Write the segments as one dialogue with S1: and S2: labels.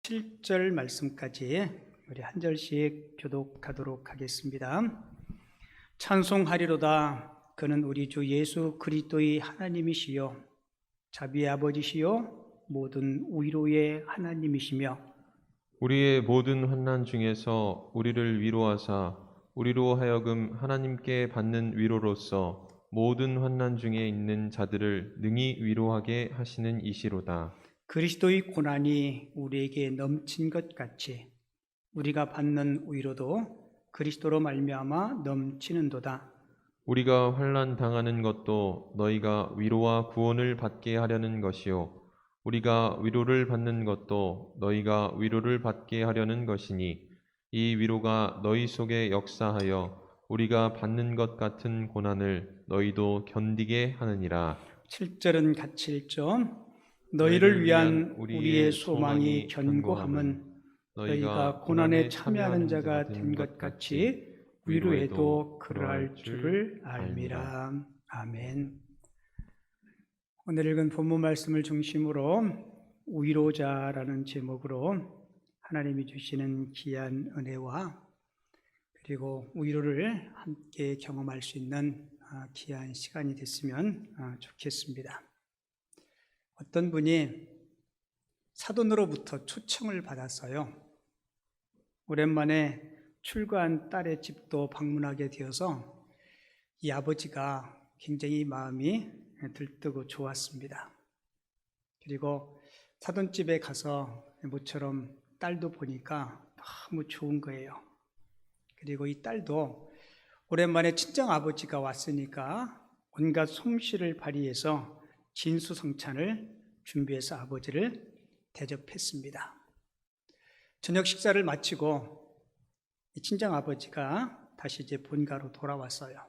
S1: 7절 말씀까지 우리 한 절씩 교독하도록 하겠습니다. 찬송하리로다. 그는 우리 주 예수 그리스도의 하나님이시요 자비의 아버지시요 모든 위로의 하나님이시며
S2: 우리의 모든 환난 중에서 우리를 위로하사 우리로 하여금 하나님께 받는 위로로서 모든 환난 중에 있는 자들을 능히 위로하게 하시는 이시로다.
S1: 그리스도의 고난이 우리에게 넘친 것 같이 우리가 받는 위로도 그리스도로 말미암아 넘치는도다.
S2: 우리가 환난 당하는 것도 너희가 위로와 구원을 받게 하려는 것이요 우리가 위로를 받는 것도 너희가 위로를 받게 하려는 것이니 이 위로가 너희 속에 역사하여 우리가 받는 것 같은 고난을 너희도 견디게 하느니라.
S1: 7절은 같이 읽죠. 너희를 위한 우리의 소망이 견고함은 너희가 고난에 참여하는 자가 된 것 같이 위로에도 그러할 줄을 알미라. 아멘. 오늘 읽은 본문 말씀을 중심으로 위로자라는 제목으로 하나님이 주시는 귀한 은혜와 그리고 위로를 함께 경험할 수 있는 귀한 시간이 됐으면 좋겠습니다. 어떤 분이 사돈으로부터 초청을 받았어요. 오랜만에 출가한 딸의 집도 방문하게 되어서 이 아버지가 굉장히 마음이 들뜨고 좋았습니다. 그리고 사돈집에 가서 모처럼 딸도 보니까 너무 좋은 거예요. 그리고 이 딸도 오랜만에 친정아버지가 왔으니까 온갖 솜씨를 발휘해서 진수성찬을 준비해서 아버지를 대접했습니다. 저녁 식사를 마치고 친정아버지가 다시 이제 본가로 돌아왔어요.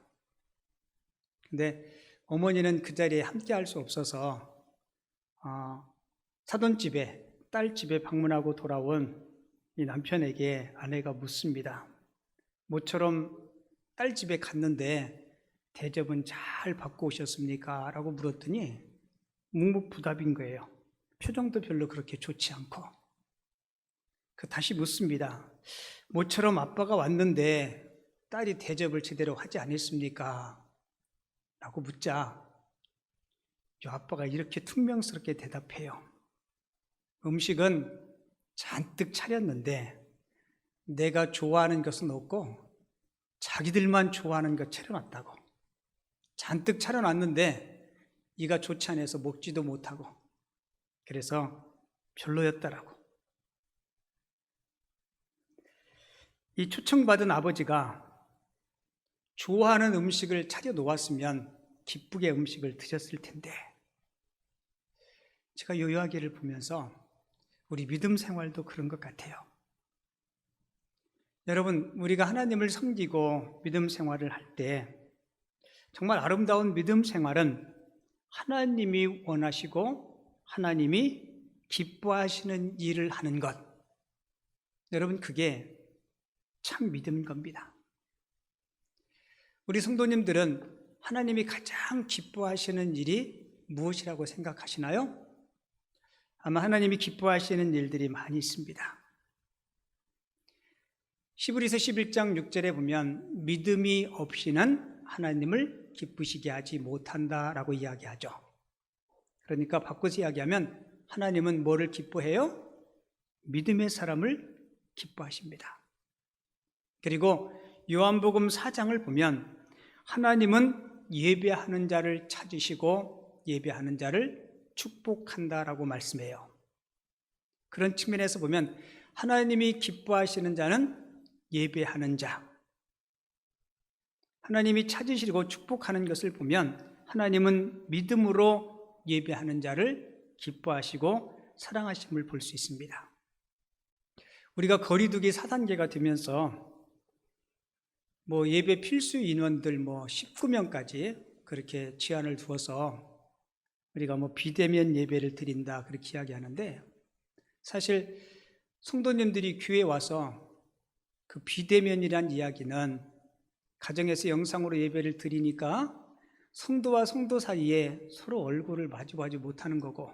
S1: 근데 어머니는 그 자리에 함께 할 수 없어서 사돈집에 딸 집에 방문하고 돌아온 이 남편에게 아내가 묻습니다. 모처럼 딸 집에 갔는데 대접은 잘 받고 오셨습니까? 라고 물었더니 묵묵부답인 거예요. 표정도 별로 그렇게 좋지 않고. 다시 묻습니다. 모처럼 아빠가 왔는데 딸이 대접을 제대로 하지 않았습니까? 라고 묻자 이 아빠가 이렇게 퉁명스럽게 대답해요. 음식은 잔뜩 차렸는데 내가 좋아하는 것은 없고 자기들만 좋아하는 것 차려놨다고. 잔뜩 차려놨는데 이가 좋지 않아서 먹지도 못하고 그래서 별로였다라고. 이 초청받은 아버지가 좋아하는 음식을 차려놓았으면 기쁘게 음식을 드셨을 텐데 제가 이 이야기를 보면서 우리 믿음 생활도 그런 것 같아요. 여러분, 우리가 하나님을 섬기고 믿음 생활을 할 때 정말 아름다운 믿음 생활은 하나님이 원하시고 하나님이 기뻐하시는 일을 하는 것. 여러분, 그게 참 믿음인 겁니다. 우리 성도님들은 하나님이 가장 기뻐하시는 일이 무엇이라고 생각하시나요? 아마 하나님이 기뻐하시는 일들이 많이 있습니다. 히브리서 11장 6절에 보면 믿음이 없이는 하나님을 기쁘시게 하지 못한다라고 이야기하죠. 그러니까 바꿔서 이야기하면 하나님은 뭐를 기뻐해요? 믿음의 사람을 기뻐하십니다. 그리고 요한복음 4장을 보면 하나님은 예배하는 자를 찾으시고 예배하는 자를 축복한다라고 말씀해요. 그런 측면에서 보면 하나님이 기뻐하시는 자는 예배하는 자, 하나님이 찾으시고 축복하는 것을 보면 하나님은 믿음으로 예배하는 자를 기뻐하시고 사랑하심을 볼 수 있습니다. 우리가 거리두기 4단계가 되면서 예배 필수 인원들 19명까지 그렇게 제한을 두어서 우리가 비대면 예배를 드린다 그렇게 이야기하는데 사실 성도님들이 교회에 와서 그 비대면이란 이야기는 가정에서 영상으로 예배를 드리니까 성도와 성도 사이에 서로 얼굴을 마주하지 못하는 거고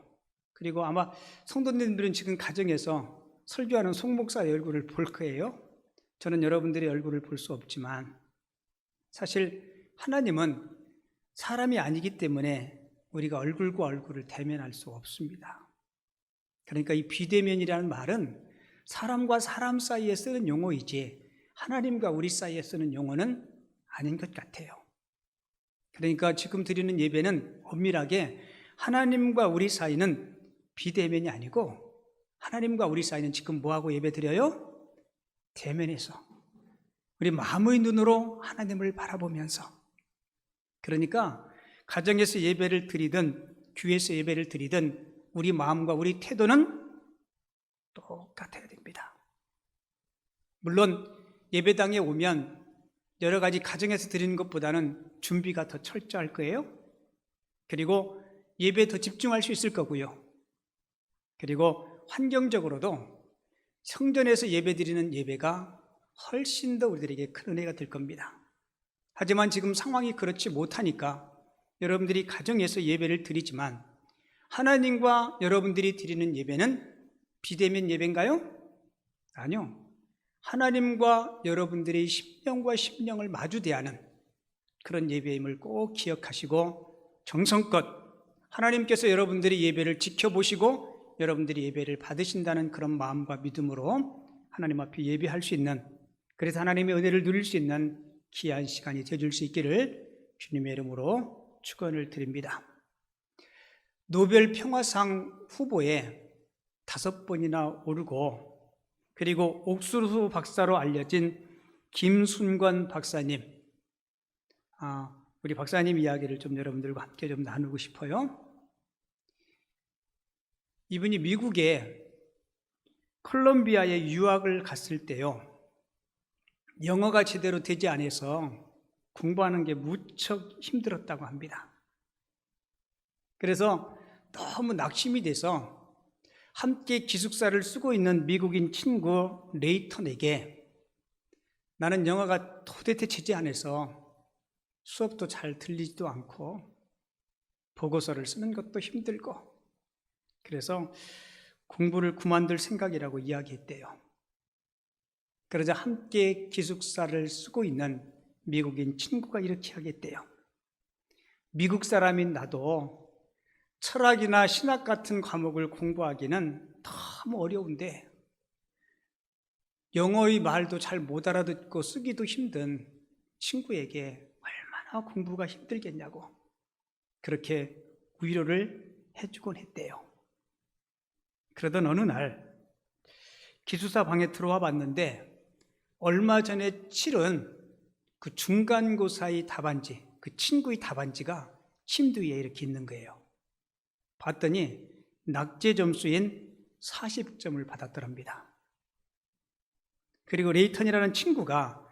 S1: 그리고 아마 성도님들은 지금 가정에서 설교하는 송 목사의 얼굴을 볼 거예요. 저는 여러분들의 얼굴을 볼 수 없지만 사실 하나님은 사람이 아니기 때문에 우리가 얼굴과 얼굴을 대면할 수 없습니다. 그러니까 이 비대면이라는 말은 사람과 사람 사이에 쓰는 용어이지 하나님과 우리 사이에 쓰는 용어는 아닌 것 같아요. 그러니까 지금 드리는 예배는 엄밀하게 하나님과 우리 사이는 비대면이 아니고 하나님과 우리 사이는 지금 뭐하고 예배 드려요? 대면에서 우리 마음의 눈으로 하나님을 바라보면서, 그러니까 가정에서 예배를 드리든 교회에서 예배를 드리든 우리 마음과 우리 태도는 똑같아야 됩니다. 물론 예배당에 오면 여러 가지 가정에서 드리는 것보다는 준비가 더 철저할 거예요. 그리고 예배에 더 집중할 수 있을 거고요. 그리고 환경적으로도 성전에서 예배 드리는 예배가 훨씬 더 우리들에게 큰 은혜가 될 겁니다. 하지만 지금 상황이 그렇지 못하니까 여러분들이 가정에서 예배를 드리지만 하나님과 여러분들이 드리는 예배는 비대면 예배인가요? 아니요. 하나님과 여러분들의 심령과 심령을 마주 대하는 그런 예배임을 꼭 기억하시고 정성껏 하나님께서 여러분들의 예배를 지켜보시고 여러분들이 예배를 받으신다는 그런 마음과 믿음으로 하나님 앞에 예배할 수 있는, 그래서 하나님의 은혜를 누릴 수 있는 귀한 시간이 되어줄 수 있기를 주님의 이름으로 축원을 드립니다. 노벨 평화상 후보에 5번이나 오르고 그리고 옥수수 박사로 알려진 김순권 박사님, 우리 박사님 이야기를 좀 여러분들과 함께 좀 나누고 싶어요. 이분이 미국의 콜롬비아에 유학을 갔을 때요, 영어가 제대로 되지 않아서 공부하는 게 무척 힘들었다고 합니다. 그래서 너무 낙심이 돼서 함께 기숙사를 쓰고 있는 미국인 친구 레이턴에게 나는 영어가 도대체 되지 않아서 수업도 잘 들리지도 않고 보고서를 쓰는 것도 힘들고 그래서 공부를 그만둘 생각이라고 이야기했대요. 그러자 함께 기숙사를 쓰고 있는 미국인 친구가 이렇게 하겠대요. 미국 사람인 나도 철학이나 신학 같은 과목을 공부하기는 너무 어려운데 영어의 말도 잘 못 알아듣고 쓰기도 힘든 친구에게 얼마나 공부가 힘들겠냐고 그렇게 위로를 해주곤 했대요. 그러던 어느 날 기숙사 방에 들어와 봤는데 얼마 전에 치른 그 중간고사의 답안지, 그 친구의 답안지가 침대 위에 이렇게 있는 거예요. 봤더니 낙제 점수인 40점을 받았더랍니다. 그리고 레이턴이라는 친구가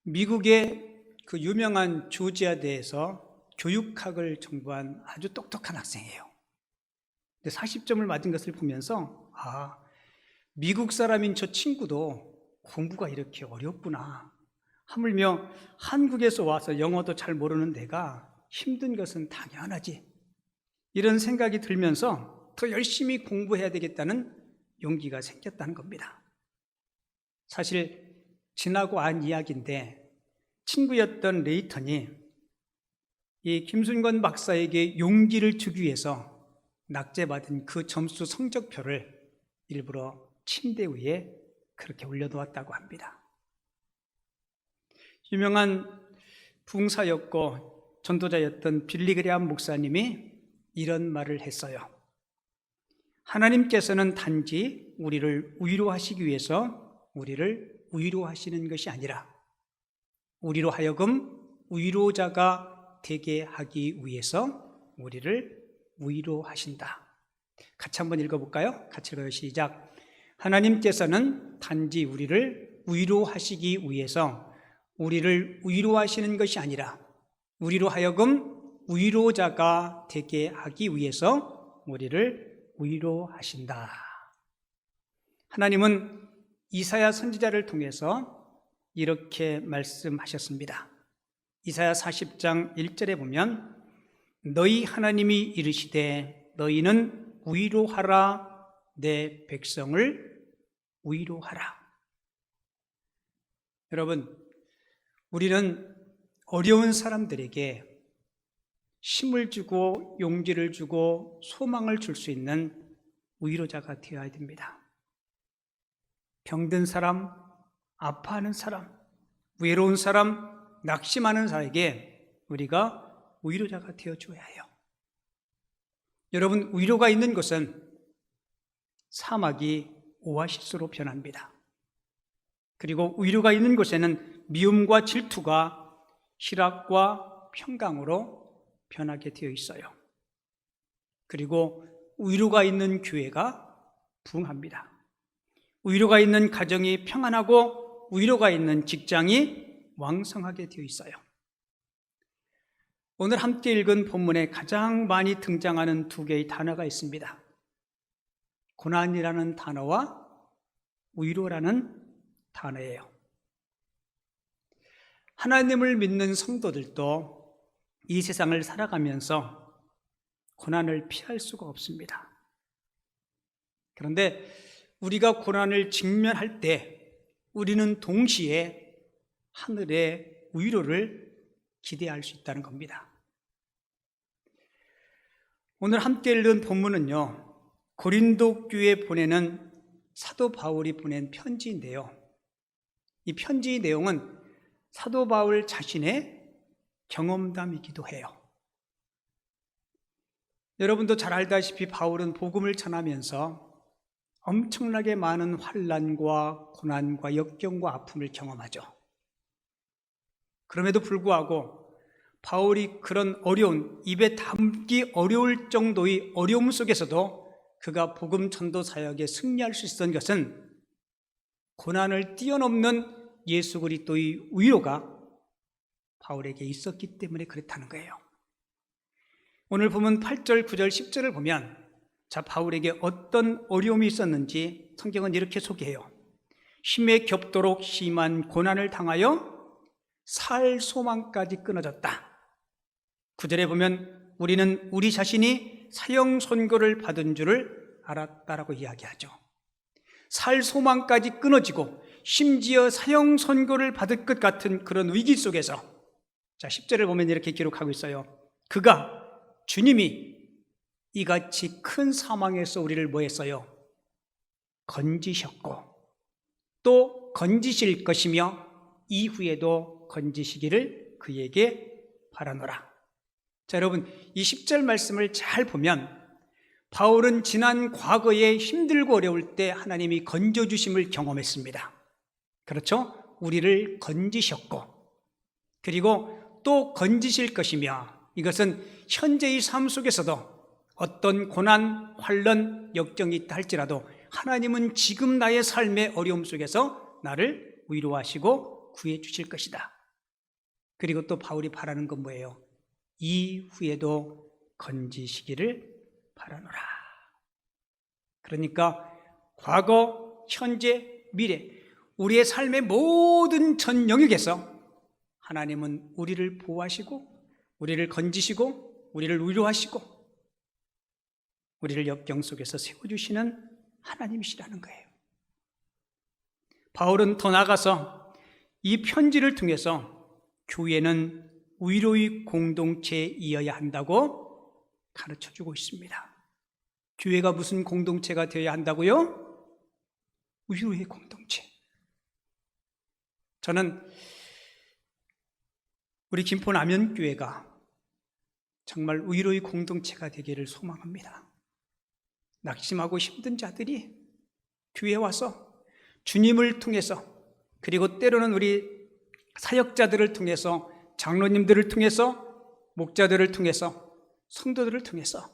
S1: 미국의 그 유명한 조지아대에서 교육학을 전공한 아주 똑똑한 학생이에요. 근데 40점을 맞은 것을 보면서 미국 사람인 저 친구도 공부가 이렇게 어렵구나. 하물며 한국에서 와서 영어도 잘 모르는 내가 힘든 것은 당연하지. 이런 생각이 들면서 더 열심히 공부해야 되겠다는 용기가 생겼다는 겁니다. 사실 지나고 안 이야기인데 친구였던 레이턴이 이 김순권 박사에게 용기를 주기 위해서 낙제받은 그 점수 성적표를 일부러 침대 위에 그렇게 올려놓았다고 합니다. 유명한 부흥사였고 전도자였던 빌리 그레함 목사님이 이런 말을 했어요. 하나님께서는 단지 우리를 위로하시기 위해서 우리를 위로하시는 것이 아니라 우리로 하여금 위로자가 되게 하기 위해서 우리를 위로하신다. 같이 한번 읽어볼까요? 같이 읽어요. 시작. 하나님께서는 단지 우리를 위로하시기 위해서 우리를 위로하시는 것이 아니라 우리로 하여금 위로자가 되게 하기 위해서 우리를 위로하신다. 하나님은 이사야 선지자를 통해서 이렇게 말씀하셨습니다. 이사야 40장 1절에 보면 너희 하나님이 이르시되 너희는 위로하라 내 백성을 위로하라. 여러분, 우리는 어려운 사람들에게 힘을 주고 용기를 주고 소망을 줄 수 있는 위로자가 되어야 됩니다. 병든 사람, 아파하는 사람, 외로운 사람, 낙심하는 사람에게 우리가 위로자가 되어줘야 해요. 여러분, 위로가 있는 곳은 사막이 오아시스로 변합니다. 그리고 위로가 있는 곳에는 미움과 질투가 희락과 평강으로 변하게 되어 있어요. 그리고 위로가 있는 교회가 부흥합니다. 위로가 있는 가정이 평안하고 위로가 있는 직장이 왕성하게 되어 있어요. 오늘 함께 읽은 본문에 가장 많이 등장하는 두 개의 단어가 있습니다. 고난이라는 단어와 위로라는 단어예요. 하나님을 믿는 성도들도 이 세상을 살아가면서 고난을 피할 수가 없습니다. 그런데 우리가 고난을 직면할 때 우리는 동시에 하늘의 위로를 기대할 수 있다는 겁니다. 오늘 함께 읽은 본문은요, 고린도 교회에 보내는 사도 바울이 보낸 편지인데요, 이 편지의 내용은 사도 바울 자신의 경험담이기도 해요. 여러분도 잘 알다시피 바울은 복음을 전하면서 엄청나게 많은 환난과 고난과 역경과 아픔을 경험하죠. 그럼에도 불구하고 바울이 그런 어려운, 입에 담기 어려울 정도의 어려움 속에서도 그가 복음 전도 사역에 승리할 수 있었던 것은 고난을 뛰어넘는 예수 그리스도의 위로가 바울에게 있었기 때문에 그렇다는 거예요. 오늘 보면 8절, 9절, 10절을 보면 바울에게 어떤 어려움이 있었는지 성경은 이렇게 소개해요. 힘에 겹도록 심한 고난을 당하여 살 소망까지 끊어졌다. 9절에 보면 우리는 우리 자신이 사형 선고를 받은 줄을 알았다라고 이야기하죠. 살 소망까지 끊어지고 심지어 사형 선고를 받을 것 같은 그런 위기 속에서 10절을 보면 이렇게 기록하고 있어요. 그가, 주님이 이같이 큰 사망에서 우리를 뭐 했어요? 건지셨고 또 건지실 것이며 이후에도 건지시기를 그에게 바라노라. 자, 여러분, 이 10절 말씀을 잘 보면 바울은 지난 과거에 힘들고 어려울 때 하나님이 건져주심을 경험했습니다. 그렇죠? 우리를 건지셨고 그리고 또 건지실 것이며, 이것은 현재의 삶 속에서도 어떤 고난, 환난, 역경이 있다 할지라도 하나님은 지금 나의 삶의 어려움 속에서 나를 위로하시고 구해 주실 것이다. 그리고 또 바울이 바라는 건 뭐예요? 이후에도 건지시기를 바라노라. 그러니까 과거, 현재, 미래, 우리의 삶의 모든 전 영역에서 하나님은 우리를 보호하시고 우리를 건지시고 우리를 위로하시고 우리를 역경 속에서 세워주시는 하나님이시라는 거예요. 바울은 더 나아가서 이 편지를 통해서 교회는 위로의 공동체이어야 한다고 가르쳐주고 있습니다. 교회가 무슨 공동체가 되어야 한다고요? 위로의 공동체. 저는 우리 김포 남연교회가 정말 위로의 공동체가 되기를 소망합니다. 낙심하고 힘든 자들이 교회에 와서 주님을 통해서, 그리고 때로는 우리 사역자들을 통해서, 장로님들을 통해서, 목자들을 통해서, 성도들을 통해서,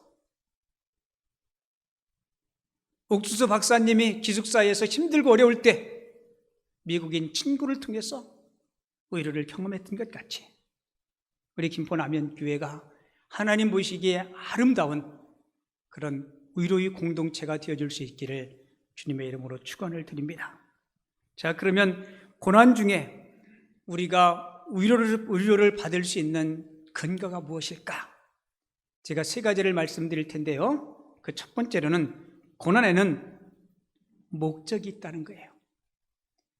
S1: 옥수수 박사님이 기숙사에서 힘들고 어려울 때 미국인 친구를 통해서 위로를 경험했던 것 같이 우리 김포 남연교회가 하나님 보시기에 아름다운 그런 위로의 공동체가 되어줄 수 있기를 주님의 이름으로 축원을 드립니다. 자, 그러면 고난 중에 우리가 위로를 받을 수 있는 근거가 무엇일까? 제가 세 가지를 말씀드릴 텐데요. 그 첫 번째로는 고난에는 목적이 있다는 거예요.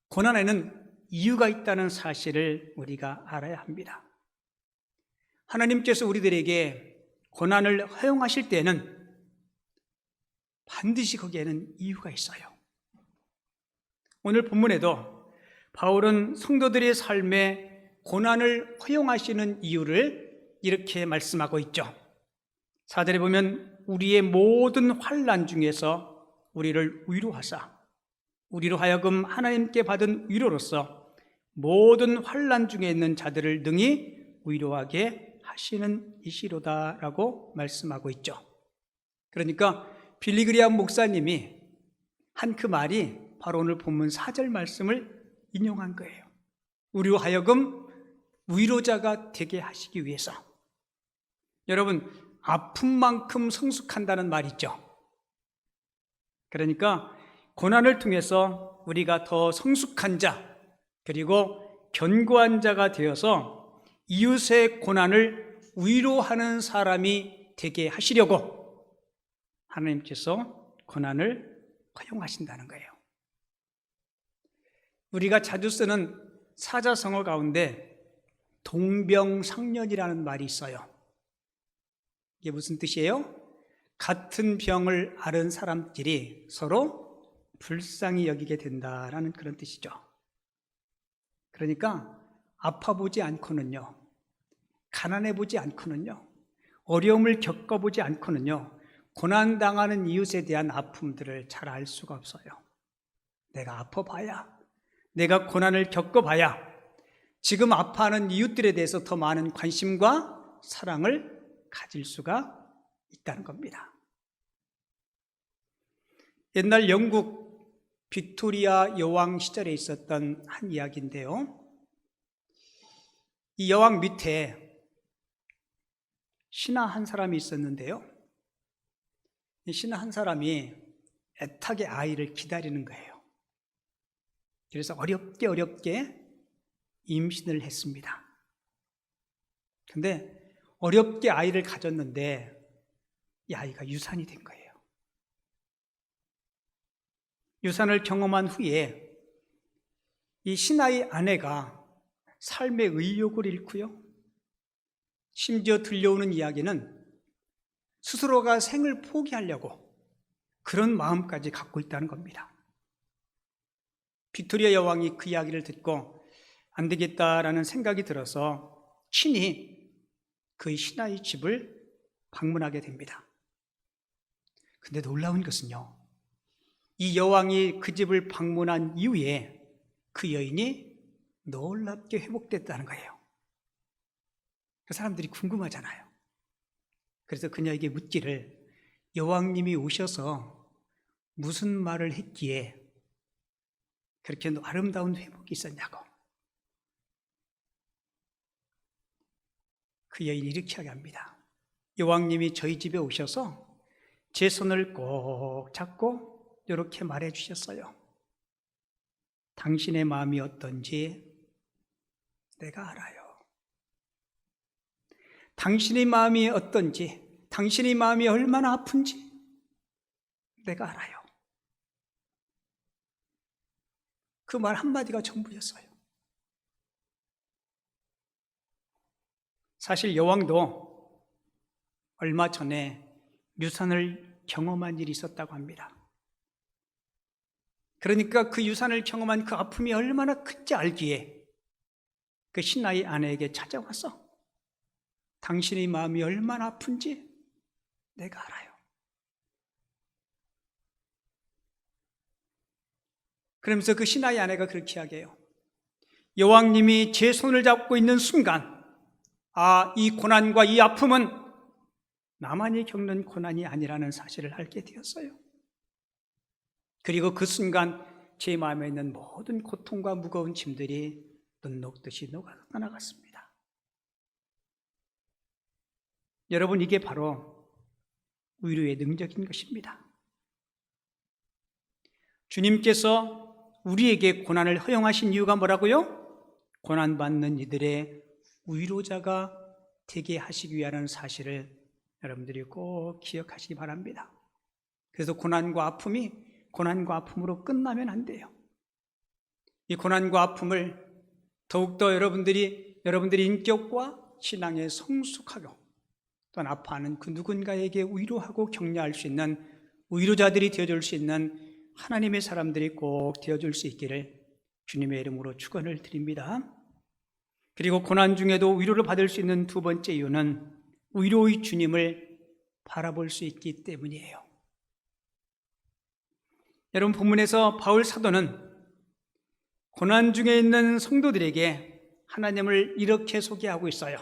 S1: 고난에는 이유가 있다는 사실을 우리가 알아야 합니다. 하나님께서 우리들에게 고난을 허용하실 때는 반드시 거기에는 이유가 있어요. 오늘 본문에도 바울은 성도들의 삶에 고난을 허용하시는 이유를 이렇게 말씀하고 있죠. 4절에 보면 우리의 모든 환난 중에서 우리를 위로하사 우리로 하여금 하나님께 받은 위로로서 모든 환난 중에 있는 자들을 능히 위로하게 하시는 이시로다라고 말씀하고 있죠. 그러니까 빌리그리암 목사님이 한 그 말이 바로 오늘 본문 4절 말씀을 인용한 거예요. 우리로 하여금 위로자가 되게 하시기 위해서. 여러분, 아픔만큼 성숙한다는 말 있죠. 그러니까 고난을 통해서 우리가 더 성숙한 자, 그리고 견고한 자가 되어서 이웃의 고난을 위로하는 사람이 되게 하시려고 하나님께서 고난을 허용하신다는 거예요. 우리가 자주 쓰는 사자성어 가운데 동병상련이라는 말이 있어요. 이게 무슨 뜻이에요? 같은 병을 앓은 사람끼리 서로 불쌍히 여기게 된다라는 그런 뜻이죠. 그러니까 아파보지 않고는요, 가난해보지 않고는요, 어려움을 겪어보지 않고는요, 고난당하는 이웃에 대한 아픔들을 잘 알 수가 없어요. 내가 아파봐야, 내가 고난을 겪어봐야 지금 아파하는 이웃들에 대해서 더 많은 관심과 사랑을 가질 수가 있다는 겁니다. 옛날 영국 빅토리아 여왕 시절에 있었던 한 이야기인데요. 이 여왕 밑에 신하 한 사람이 있었는데요. 이 신하 한 사람이 애타게 아이를 기다리는 거예요. 그래서 어렵게 임신을 했습니다. 근데 어렵게 아이를 가졌는데 이 아이가 유산이 된 거예요. 유산을 경험한 후에 이 신하의 아내가 삶의 의욕을 잃고요, 심지어 들려오는 이야기는 스스로가 생을 포기하려고 그런 마음까지 갖고 있다는 겁니다. 빅토리아 여왕이 그 이야기를 듣고 안 되겠다라는 생각이 들어서 친히 그 신하의 집을 방문하게 됩니다. 근데 놀라운 것은요, 이 여왕이 그 집을 방문한 이후에 그 여인이 놀랍게 회복됐다는 거예요. 그 사람들이 궁금하잖아요. 그래서 그녀에게 묻기를, 여왕님이 오셔서 무슨 말을 했기에 그렇게 아름다운 회복이 있었냐고. 그 여인이 이렇게 합니다. 여왕님이 저희 집에 오셔서 제 손을 꼭 잡고 이렇게 말해 주셨어요. 당신의 마음이 어떤지 내가 알아요. 당신의 마음이 어떤지, 당신의 마음이 얼마나 아픈지 내가 알아요. 그 말 한마디가 전부였어요. 사실 여왕도 얼마 전에 유산을 경험한 일이 있었다고 합니다. 그러니까 그 유산을 경험한 그 아픔이 얼마나 큰지 알기에 그 신하의 아내에게 찾아와서 당신의 마음이 얼마나 아픈지 내가 알아요. 그러면서 그 신하의 아내가 그렇게 이야기해요. 여왕님이 제 손을 잡고 있는 순간, 이 고난과 이 아픔은 나만이 겪는 고난이 아니라는 사실을 알게 되었어요. 그리고 그 순간 제 마음에 있는 모든 고통과 무거운 짐들이 눈 녹듯이 녹아나갔습니다. 여러분, 이게 바로 위로의 능력인 것입니다. 주님께서 우리에게 고난을 허용하신 이유가 뭐라고요? 고난받는 이들의 위로자가 되게 하시기 위하는 사실을 여러분들이 꼭 기억하시기 바랍니다. 그래서 고난과 아픔이 고난과 아픔으로 끝나면 안 돼요. 이 고난과 아픔을 더욱더 여러분들이 인격과 신앙에 성숙하고 또한 아파하는 그 누군가에게 위로하고 격려할 수 있는 위로자들이 되어줄 수 있는 하나님의 사람들이 꼭 되어줄 수 있기를 주님의 이름으로 축원을 드립니다. 그리고 고난 중에도 위로를 받을 수 있는 두 번째 이유는 위로의 주님을 바라볼 수 있기 때문이에요. 여러분, 본문에서 바울 사도는 고난 중에 있는 성도들에게 하나님을 이렇게 소개하고 있어요.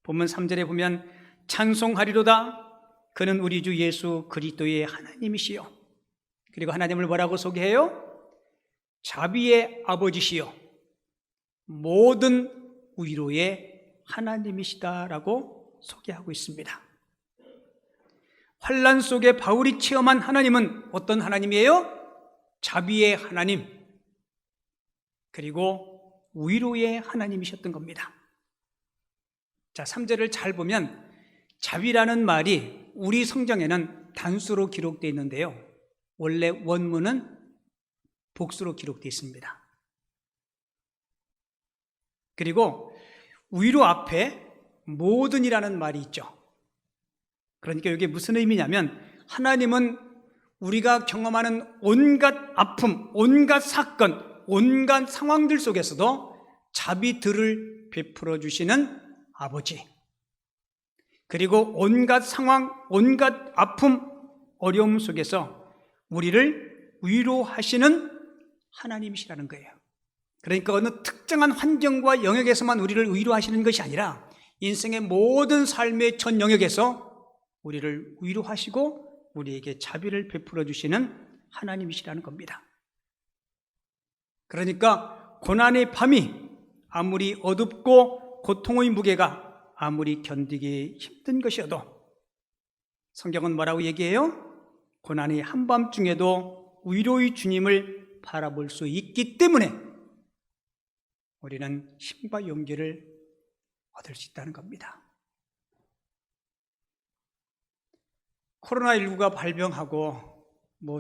S1: 본문 3절에 보면 찬송하리로다 그는 우리 주 예수 그리스도의 하나님이시요. 그리고 하나님을 뭐라고 소개해요? 자비의 아버지시요 모든 위로의 하나님이시다라고 소개하고 있습니다. 환난 속에 바울이 체험한 하나님은 어떤 하나님이에요? 자비의 하나님, 그리고 위로의 하나님이셨던 겁니다. 자, 3절을 잘 보면 자비라는 말이 우리 성경에는 단수로 기록되어 있는데요, 원래 원문은 복수로 기록되어 있습니다. 그리고 위로 앞에 모든이라는 말이 있죠. 그러니까 이게 무슨 의미냐면 하나님은 우리가 경험하는 온갖 아픔, 온갖 사건, 온갖 상황들 속에서도 자비들을 베풀어 주시는 아버지, 그리고 온갖 상황, 온갖 아픔, 어려움 속에서 우리를 위로하시는 하나님이시라는 거예요. 그러니까 어느 특정한 환경과 영역에서만 우리를 위로하시는 것이 아니라 인생의 모든 삶의 전 영역에서 우리를 위로하시고 우리에게 자비를 베풀어 주시는 하나님이시라는 겁니다. 그러니까 고난의 밤이 아무리 어둡고 고통의 무게가 아무리 견디기 힘든 것이어도 성경은 뭐라고 얘기해요? 고난의 한밤중에도 위로의 주님을 바라볼 수 있기 때문에 우리는 힘과 용기를 얻을 수 있다는 겁니다. 코로나19가 발병하고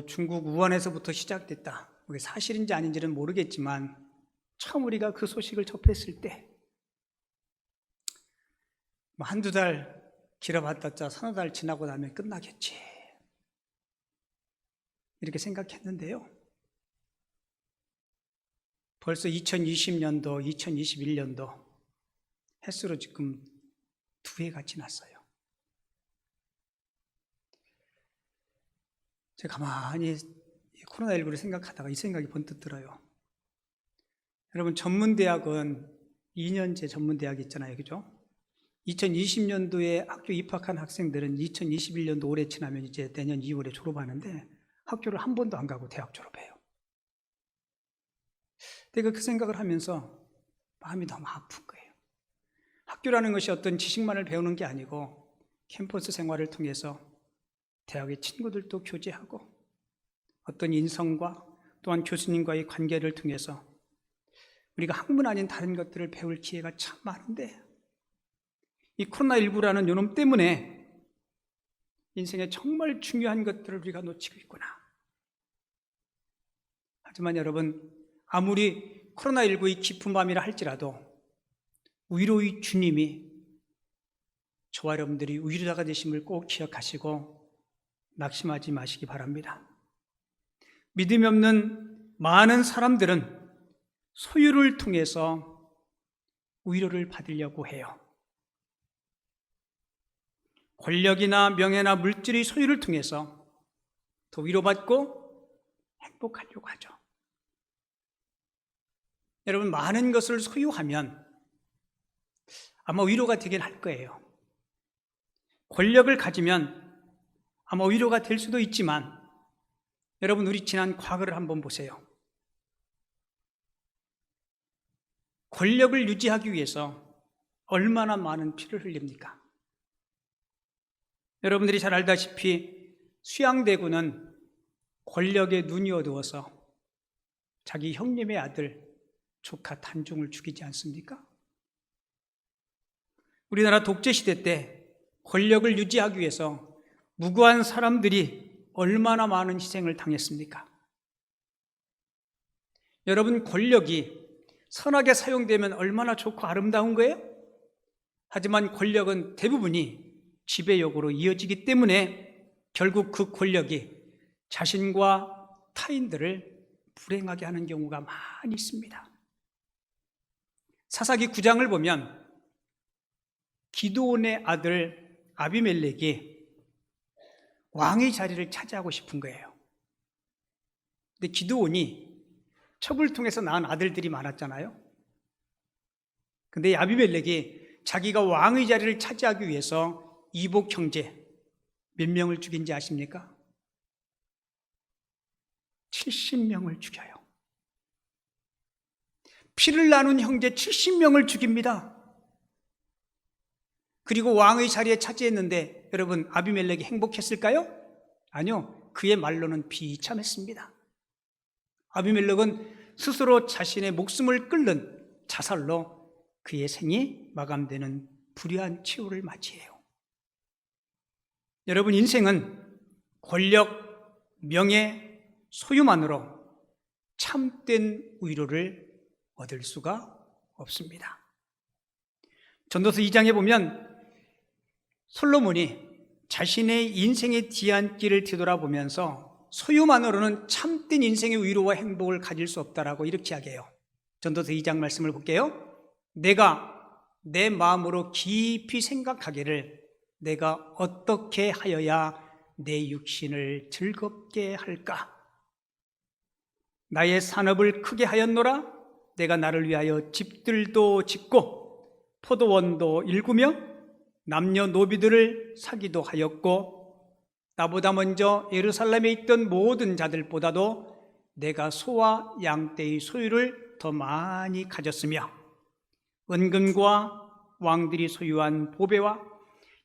S1: 중국 우한에서부터 시작됐다. 그게 사실인지 아닌지는 모르겠지만 처음 우리가 그 소식을 접했을 때 한두 달 길어봤자 서너 달 지나고 나면 끝나겠지 이렇게 생각했는데요, 벌써 2020년도, 2021년도 햇수로 지금 2해가 지났어요. 제가 가만히 코로나19를 생각하다가 이 생각이 번뜩 들어요. 여러분, 전문대학은 2년제 전문대학이 있잖아요, 그죠? 2020년도에 학교 입학한 학생들은 2021년도 올해 지나면 이제 내년 2월에 졸업하는데 학교를 한 번도 안 가고 대학 졸업해요. 내가 그 생각을 하면서 마음이 너무 아픈 거예요. 학교라는 것이 어떤 지식만을 배우는 게 아니고 캠퍼스 생활을 통해서 대학의 친구들도 교제하고 어떤 인성과 또한 교수님과의 관계를 통해서 우리가 학문 아닌 다른 것들을 배울 기회가 참 많은데 이 코로나19라는 요놈 때문에 인생에 정말 중요한 것들을 우리가 놓치고 있구나. 하지만 여러분, 아무리 코로나19의 깊은 밤이라 할지라도 위로의 주님이 저와 여러분들이 위로자가 되심을 꼭 기억하시고 낙심하지 마시기 바랍니다. 믿음이 없는 많은 사람들은 소유를 통해서 위로를 받으려고 해요. 권력이나 명예나 물질의 소유를 통해서 더 위로받고 행복하려고 하죠. 여러분, 많은 것을 소유하면 아마 위로가 되긴 할 거예요. 권력을 가지면 아마 위로가 될 수도 있지만 여러분, 우리 지난 과거를 한번 보세요. 권력을 유지하기 위해서 얼마나 많은 피를 흘립니까? 여러분들이 잘 알다시피 수양대군은 권력에 눈이 어두워서 자기 형님의 아들 조카 단종을 죽이지 않습니까? 우리나라 독재시대 때 권력을 유지하기 위해서 무고한 사람들이 얼마나 많은 희생을 당했습니까? 여러분, 권력이 선하게 사용되면 얼마나 좋고 아름다운 거예요? 하지만 권력은 대부분이 지배욕으로 이어지기 때문에 결국 그 권력이 자신과 타인들을 불행하게 하는 경우가 많이 있습니다. 사사기 9장을 보면 기드온의 아들 아비멜렉이 왕의 자리를 차지하고 싶은 거예요. 근데 기드온이 첩을 통해서 낳은 아들들이 많았잖아요. 근데 아비멜렉이 자기가 왕의 자리를 차지하기 위해서 이복 형제 몇 명을 죽인지 아십니까? 70명을 죽여요. 피를 나눈 형제 70명을 죽입니다. 그리고 왕의 자리에 차지했는데 여러분, 아비멜렉이 행복했을까요? 아니요. 그의 말로는 비참했습니다. 아비멜렉은 스스로 자신의 목숨을 끊는 자살로 그의 생이 마감되는 불의한 최후를 맞이해요. 여러분, 인생은 권력, 명예, 소유만으로 참된 위로를 얻을 수가 없습니다. 전도서 2장에 보면 솔로몬이 자신의 인생의 뒤안길을 뒤돌아보면서 소유만으로는 참된 인생의 위로와 행복을 가질 수 없다라고 이렇게 이야기해요. 전도서 2장 말씀을 볼게요. 내가 내 마음으로 깊이 생각하기를 내가 어떻게 하여야 내 육신을 즐겁게 할까? 나의 산업을 크게 하였노라. 내가 나를 위하여 집들도 짓고 포도원도 일구며 남녀노비들을 사기도 하였고 나보다 먼저 예루살렘에 있던 모든 자들보다도 내가 소와 양떼의 소유를 더 많이 가졌으며 은금과 왕들이 소유한 보배와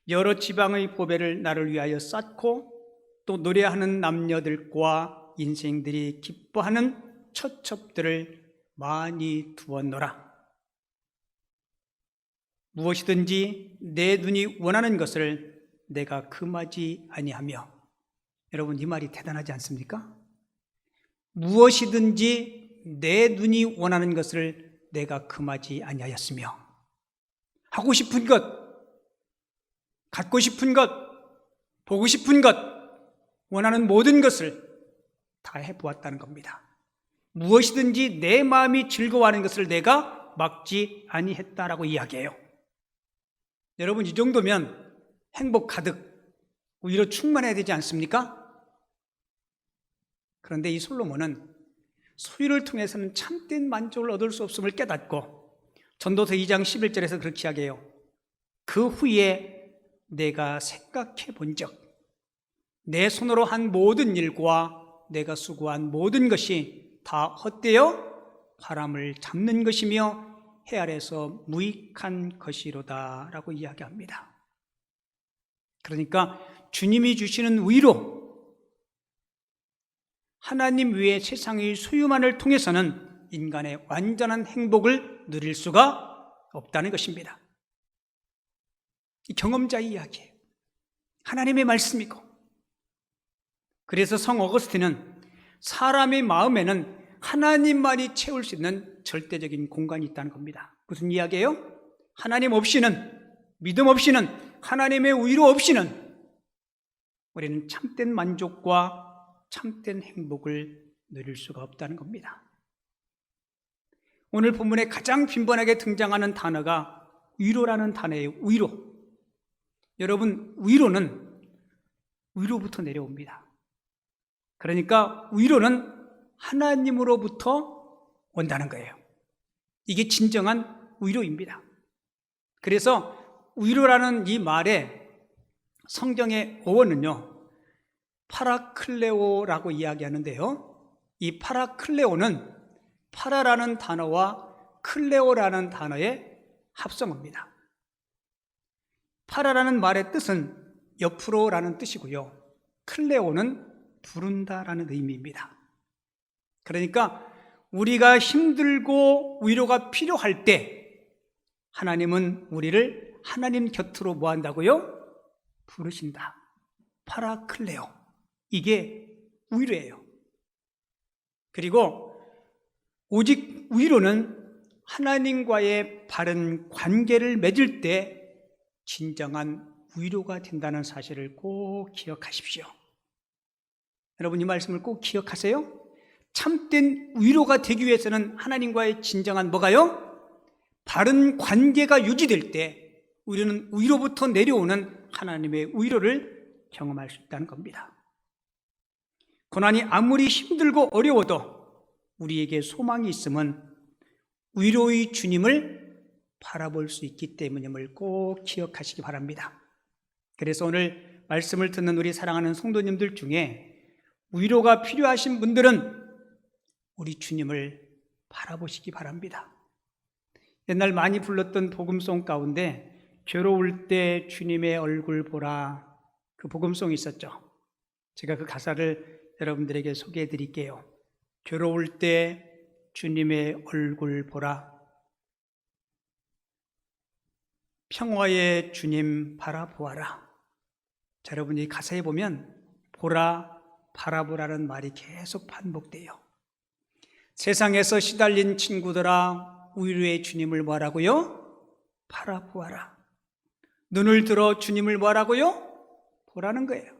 S1: 여러 지방의 보배를 나를 위하여 쌓고 또 노래하는 남녀들과 인생들이 기뻐하는 처첩들을 많이 두었노라. 무엇이든지 내 눈이 원하는 것을 내가 금하지 아니하며. 여러분, 이 말이 대단하지 않습니까? 무엇이든지 내 눈이 원하는 것을 내가 금하지 아니하였으며, 하고 싶은 것, 갖고 싶은 것, 보고 싶은 것, 원하는 모든 것을 다 해보았다는 겁니다. 무엇이든지 내 마음이 즐거워하는 것을 내가 막지 아니했다라고 이야기해요. 여러분, 이 정도면 행복 가득, 위로 충만해야 되지 않습니까? 그런데 이 솔로몬은 소유를 통해서는 참된 만족을 얻을 수 없음을 깨닫고 전도서 2장 11절에서 그렇게 이야기해요. 그 후에 내가 생각해 본 적, 내 손으로 한 모든 일과 내가 수고한 모든 것이 다 헛되어 바람을 잡는 것이며 해 아래서 무익한 것이로다 라고 이야기합니다. 그러니까 주님이 주시는 위로, 하나님 외에 세상의 소유만을 통해서는 인간의 완전한 행복을 누릴 수가 없다는 것입니다. 이 경험자의 이야기예요. 하나님의 말씀이고. 그래서 성 어거스틴은 사람의 마음에는 하나님만이 채울 수 있는 절대적인 공간이 있다는 겁니다. 무슨 이야기예요? 하나님 없이는, 믿음 없이는, 하나님의 위로 없이는 우리는 참된 만족과 참된 행복을 누릴 수가 없다는 겁니다. 오늘 본문에 가장 빈번하게 등장하는 단어가 위로라는 단어예요. 위로. 여러분, 위로는 위로부터 내려옵니다. 그러니까 위로는 하나님으로부터 온다는 거예요. 이게 진정한 위로입니다. 그래서 위로라는 이 말의 성경의 어원은요, 파라클레오라고 이야기하는데요, 이 파라클레오는 파라라는 단어와 클레오라는 단어의 합성어입니다. 파라라는 말의 뜻은 옆으로라는 뜻이고요, 클레오는 부른다라는 의미입니다. 그러니까 우리가 힘들고 위로가 필요할 때 하나님은 우리를 하나님 곁으로 뭐 한다고요? 부르신다. 파라클레오. 이게 위로예요. 그리고 오직 위로는 하나님과의 바른 관계를 맺을 때 진정한 위로가 된다는 사실을 꼭 기억하십시오. 여러분, 이 말씀을 꼭 기억하세요. 참된 위로가 되기 위해서는 하나님과의 진정한 뭐가요? 바른 관계가 유지될 때 우리는 위로부터 내려오는 하나님의 위로를 경험할 수 있다는 겁니다. 고난이 아무리 힘들고 어려워도 우리에게 소망이 있으면 위로의 주님을 바라볼 수 있기 때문임을 꼭 기억하시기 바랍니다. 그래서 오늘 말씀을 듣는 우리 사랑하는 성도님들 중에 위로가 필요하신 분들은 우리 주님을 바라보시기 바랍니다. 옛날 많이 불렀던 복음송 가운데 괴로울 때 주님의 얼굴 보라, 그 복음송이 있었죠. 제가 그 가사를 여러분들에게 소개해 드릴게요. 괴로울 때 주님의 얼굴 보라, 평화의 주님 바라보아라. 자, 여러분, 이 가사에 보면 보라, 바라보라는 말이 계속 반복돼요. 세상에서 시달린 친구들아, 위로의 주님을 뭐하라고요? 바라보아라. 눈을 들어 주님을 뭐하라고요? 보라는 거예요.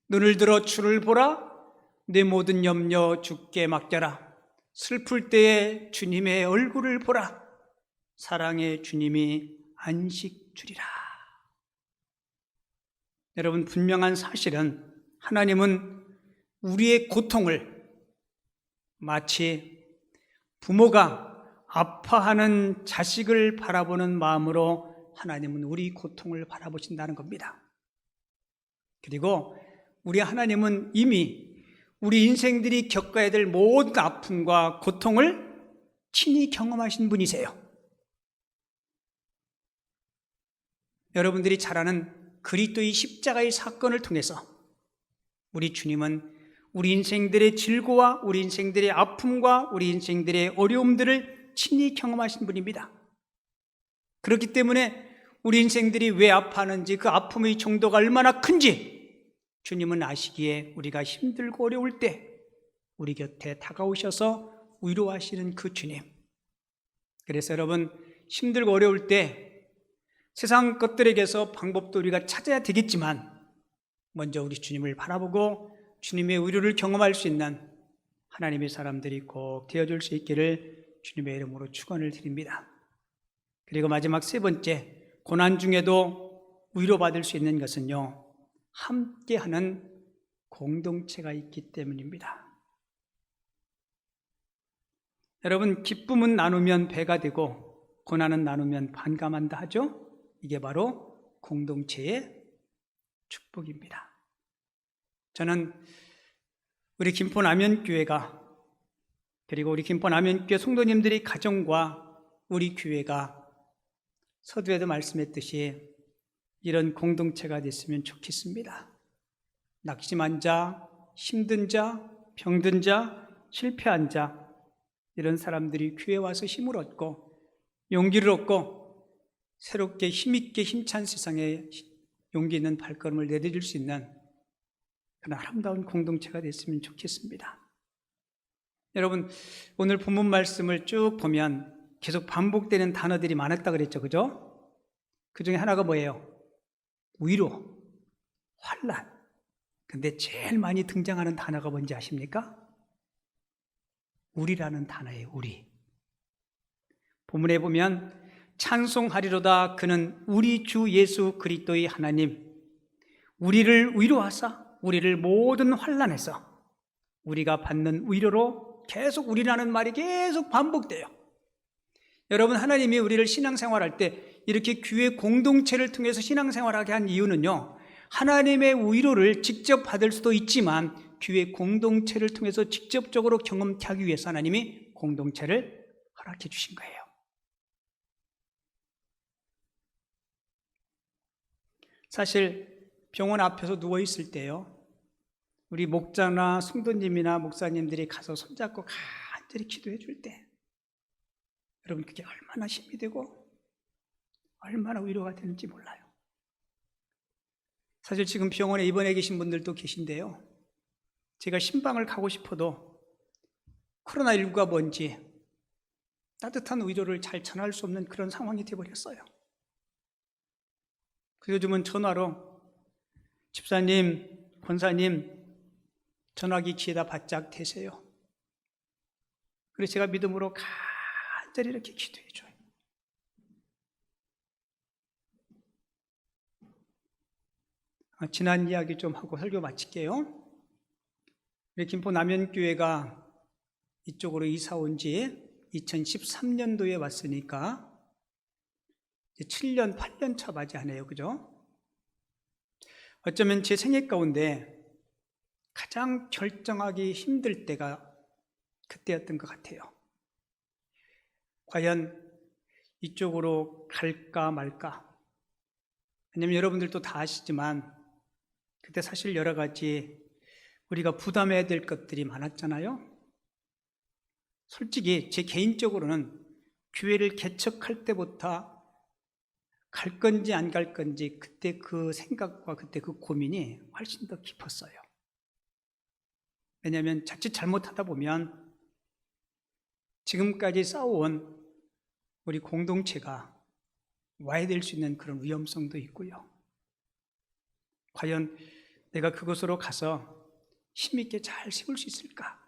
S1: 눈을 들어 주를 보라. 내 모든 염려 주께 맡겨라. 슬플 때에 주님의 얼굴을 보라. 사랑의 주님이 안식 주리라. 여러분, 분명한 사실은 하나님은 우리의 고통을 마치 부모가 아파하는 자식을 바라보는 마음으로 하나님은 우리 고통을 바라보신다는 겁니다. 그리고 우리 하나님은 이미 우리 인생들이 겪어야 될 모든 아픔과 고통을 친히 경험하신 분이세요. 여러분들이 잘 아는 그리스도의 십자가의 사건을 통해서 우리 주님은 우리 인생들의 질고와 우리 인생들의 아픔과 우리 인생들의 어려움들을 친히 경험하신 분입니다. 그렇기 때문에 우리 인생들이 왜 아파하는지, 그 아픔의 정도가 얼마나 큰지 주님은 아시기에 우리가 힘들고 어려울 때 우리 곁에 다가오셔서 위로하시는 그 주님. 그래서 여러분, 힘들고 어려울 때 세상 것들에게서 방법도 우리가 찾아야 되겠지만 먼저 우리 주님을 바라보고 주님의 위로를 경험할 수 있는 하나님의 사람들이 꼭 되어줄 수 있기를 주님의 이름으로 축원을 드립니다. 그리고 마지막 세 번째, 고난 중에도 위로받을 수 있는 것은요, 함께하는 공동체가 있기 때문입니다. 여러분, 기쁨은 나누면 배가 되고 고난은 나누면 반감한다 하죠? 이게 바로 공동체의 축복입니다. 저는 우리 김포남현교회가, 그리고 우리 김포남현교회 성도님들이 가정과 우리 교회가 서두에도 말씀했듯이 이런 공동체가 됐으면 좋겠습니다. 낙심한 자, 힘든 자, 병든 자, 실패한 자, 이런 사람들이 교회에 와서 힘을 얻고 용기를 얻고 새롭게 힘있게 힘찬 세상에 용기 있는 발걸음을 내디딜 수 있는 그런 아름다운 공동체가 됐으면 좋겠습니다. 여러분, 오늘 본문 말씀을 쭉 보면 계속 반복되는 단어들이 많았다 그랬죠, 그죠? 그 중에 하나가 뭐예요? 위로, 환난. 근데 제일 많이 등장하는 단어가 뭔지 아십니까? 우리라는 단어예요, 우리. 본문에 보면 찬송하리로다 그는 우리 주 예수 그리스도의 하나님, 우리를 위로하사 우리를 모든 환난에서 우리가 받는 위로로, 계속 우리라는 말이 계속 반복돼요. 여러분, 하나님이 우리를 신앙생활할 때 이렇게 교회 공동체를 통해서 신앙생활하게 한 이유는요, 하나님의 위로를 직접 받을 수도 있지만 교회 공동체를 통해서 직접적으로 경험하기 위해서 하나님이 공동체를 허락해 주신 거예요. 사실 병원 앞에서 누워 있을 때요, 우리 목자나 성도님이나 목사님들이 가서 손잡고 간절히 기도해 줄 때 여러분, 그게 얼마나 힘이 되고 얼마나 위로가 되는지 몰라요. 사실 지금 병원에 입원해 계신 분들도 계신데요, 제가 신방을 가고 싶어도 코로나19가 뭔지 따뜻한 위로를 잘 전할 수 없는 그런 상황이 되어버렸어요. 그래서 요즘은 전화로 집사님, 권사님 전화기 귀에다 바짝 대세요. 그래서 제가 믿음으로 간절히 이렇게 기도해 줘요. 지난 이야기 좀 하고 설교 마칠게요. 우리 김포 남현교회가 이쪽으로 이사 온 지 2013년도에 왔으니까 이제 7년, 8년 차 맞이하네요. 그죠? 어쩌면 제 생애 가운데 가장 결정하기 힘들 때가 그때였던 것 같아요. 과연 이쪽으로 갈까 말까? 왜냐면 여러분들도 다 아시지만 그때 사실 여러 가지 우리가 부담해야 될 것들이 많았잖아요. 솔직히 제 개인적으로는 교회를 개척할 때부터 갈 건지 안 갈 건지 그때 그 생각과 그때 그 고민이 훨씬 더 깊었어요. 왜냐하면 자칫 잘못하다 보면 지금까지 쌓아온 우리 공동체가 와해될 수 있는 그런 위험성도 있고요. 과연 내가 그곳으로 가서 힘있게 잘 세울 수 있을까?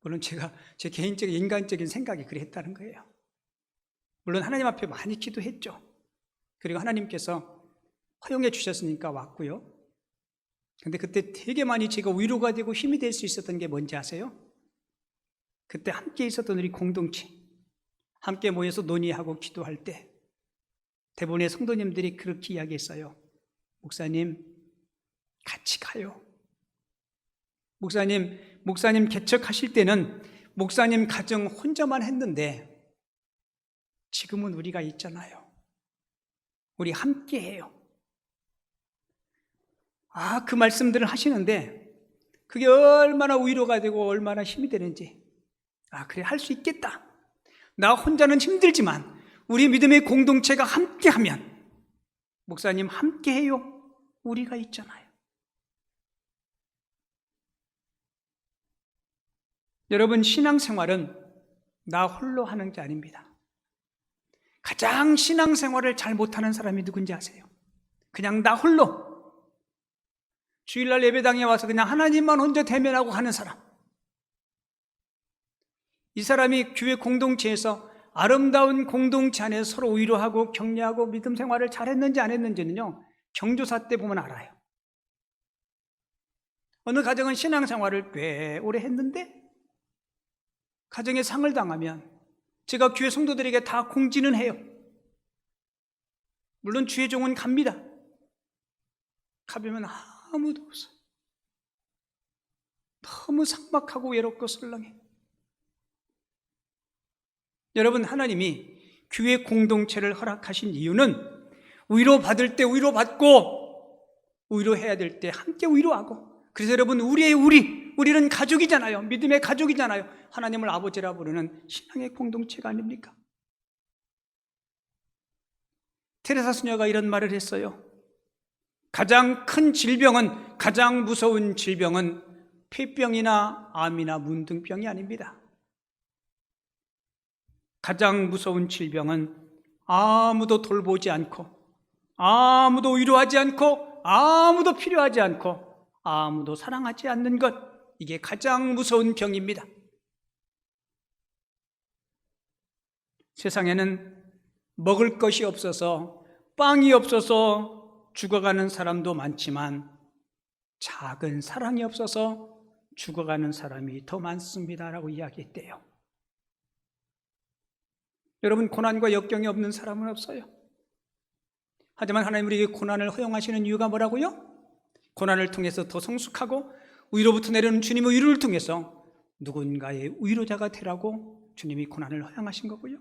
S1: 물론 제가 제 개인적인 인간적인 생각이 그랬다는 거예요. 물론 하나님 앞에 많이 기도했죠. 그리고 하나님께서 허용해 주셨으니까 왔고요. 근데 그때 되게 많이 제가 위로가 되고 힘이 될 수 있었던 게 뭔지 아세요? 그때 함께 있었던 우리 공동체, 함께 모여서 논의하고 기도할 때 대부분의 성도님들이 그렇게 이야기했어요. 목사님, 같이 가요. 목사님 개척하실 때는 목사님 가정 혼자만 했는데 지금은 우리가 있잖아요. 우리 함께 해요. 그 말씀들을 하시는데 그게 얼마나 위로가 되고 얼마나 힘이 되는지. 그래, 할 수 있겠다. 나 혼자는 힘들지만 우리 믿음의 공동체가 함께하면 목사님 함께해요. 우리가 있잖아요. 여러분, 신앙생활은 나 홀로 하는 게 아닙니다. 가장 신앙생활을 잘 못하는 사람이 누군지 아세요? 그냥 나 홀로 주일날 예배당에 와서 그냥 하나님만 혼자 대면하고 하는 사람. 이 사람이 교회 공동체에서 아름다운 공동체 안에서 서로 위로하고 격려하고 믿음 생활을 잘했는지 안 했는지는요, 경조사 때 보면 알아요. 어느 가정은 신앙생활을 꽤 오래 했는데 가정에 상을 당하면 제가 교회 성도들에게 다 공지는 해요. 물론 주의 종은 갑니다. 가보면 아무도 없어요. 너무 삭막하고 외롭고 설렁해. 여러분, 하나님이 교회 공동체를 허락하신 이유는 위로받을 때 위로받고 위로해야 될 때 함께 위로하고, 그래서 여러분, 우리는 가족이잖아요. 믿음의 가족이잖아요. 하나님을 아버지라 부르는 신앙의 공동체가 아닙니까? 테레사 수녀가 이런 말을 했어요. 가장 큰 질병은, 가장 무서운 질병은 폐병이나 암이나 문둥병이 아닙니다. 가장 무서운 질병은 아무도 돌보지 않고, 아무도 위로하지 않고, 아무도 필요하지 않고, 아무도 사랑하지 않는 것, 이게 가장 무서운 병입니다. 세상에는 먹을 것이 없어서, 빵이 없어서 죽어가는 사람도 많지만 작은 사랑이 없어서 죽어가는 사람이 더 많습니다라고 이야기했대요. 여러분, 고난과 역경이 없는 사람은 없어요. 하지만 하나님 우리에게 고난을 허용하시는 이유가 뭐라고요? 고난을 통해서 더 성숙하고 위로부터 내려오는 주님의 위로를 통해서 누군가의 위로자가 되라고 주님이 고난을 허용하신 거고요.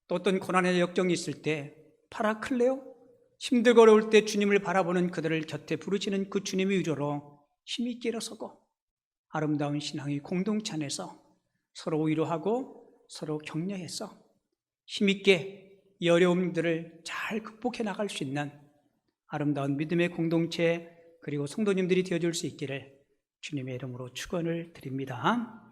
S1: 또 어떤 고난의 역경이 있을 때 파라클레오, 힘들고 어려울 때 주님을 바라보는 그들을 곁에 부르시는 그 주님의 위로로 힘있게 일어서고 아름다운 신앙의 공동체 안에서 서로 위로하고 서로 격려해서 힘있게 이 어려움들을 잘 극복해 나갈 수 있는 아름다운 믿음의 공동체, 그리고 성도님들이 되어줄 수 있기를 주님의 이름으로 축원을 드립니다.